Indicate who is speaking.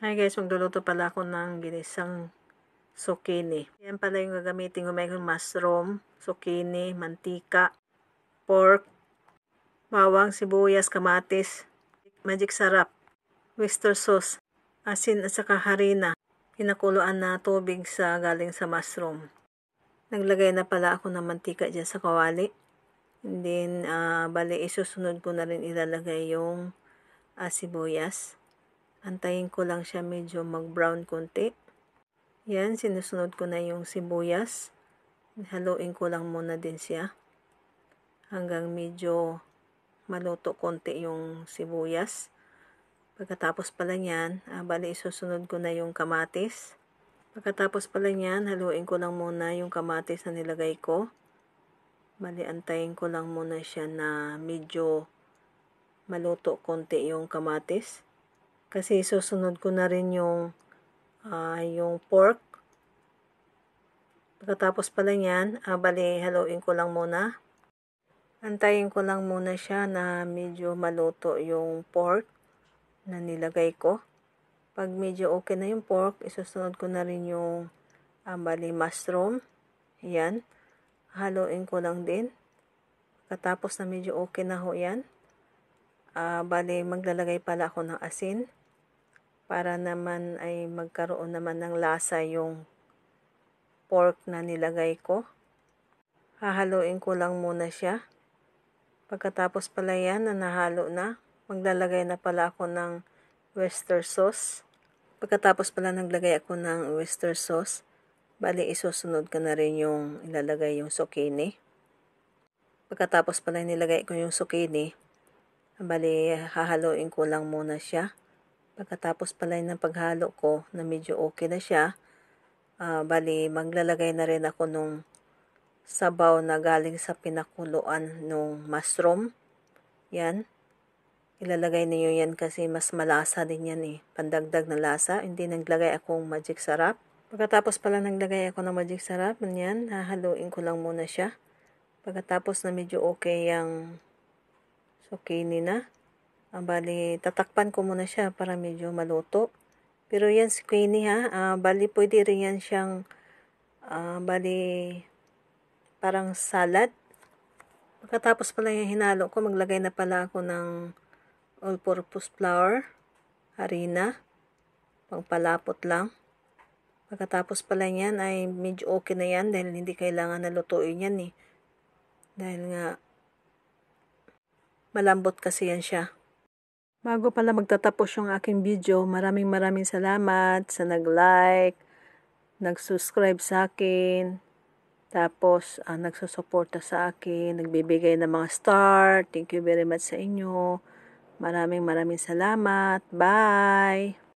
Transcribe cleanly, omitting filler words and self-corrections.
Speaker 1: Hi guys, magluluto pala ako ng ginisang zucchini. Yan pala yung gagamitin ko. May mushroom, zucchini, mantika, pork, bawang, sibuyas, kamatis, magic sarap, oyster sauce, asin at saka harina. Pinakuluan na tubig sa galing sa mushroom. Naglagay na pala ako ng mantika dyan sa kawali. And then, bali isusunod ko na rin ilalagay yung sibuyas. Antayin ko lang siya medyo mag-brown konti. Yan, sinusunod ko na yung sibuyas. Haluin ko lang muna din siya. Hanggang medyo maluto konti yung sibuyas. Pagkatapos pala niyan, bali isusunod ko na yung kamatis. Pagkatapos pala niyan, haluin ko lang muna yung kamatis na nilagay ko. Bali, antayin ko lang muna siya na medyo maluto konti yung kamatis. Kasi susunod ko na rin yung pork. Pagkatapos pala niyan, bali haluin ko lang muna. Antayin ko lang muna siya na medyo maluto yung pork na nilagay ko. Pag medyo okay na yung pork, isusunod ko na rin yung bali mushroom. Yan. Haluin ko lang din. Pagkatapos na medyo okay na ho yan, bali maglalagay pala ako ng asin. Para naman ay magkaroon naman ng lasa yung pork na nilagay ko. Hahaluin ko lang muna siya. Pagkatapos pala yan na nahalo na, maglalagay na pala ako ng oyster sauce. Pagkatapos pala naglagay ako ng oyster sauce, bali isusunod ko na rin yung ilalagay yung zucchini. Pagkatapos pala nilagay ko yung zucchini, bali hahaluin ko lang muna siya. Pagkatapos pala ng paghalo ko na medyo okay na siya, bali maglalagay na rin ako nung sabaw na galing sa pinakuluan nung mushroom. Yan. Ilalagay niyo yan kasi mas malasa din yan eh. Pandagdag na lasa. Hindi naglagay akong magic sarap. Pagkatapos pala naglagay ako ng magic sarap, yan, hahaluin ko lang muna siya. Pagkatapos na medyo okay yung zucchini na, bali, tatakpan ko muna siya para medyo maluto. Pero yan, zucchini ha, bali, pwede rin yan siyang, bali, parang salad. Pagkatapos pala yung hinalo ko, maglagay na pala ako ng all-purpose flour, harina, pangpalapot lang. Pagkatapos pala yan ay medyo okay na yan dahil hindi kailangan na lutuin yan eh. Dahil nga, malambot kasi yan siya. Bago pala magtatapos yung aking video, maraming salamat sa nag-like, nag-subscribe sa akin, tapos nagsusuporta sa akin, nagbibigay ng mga star. Thank you very much sa inyo. Maraming salamat. Bye!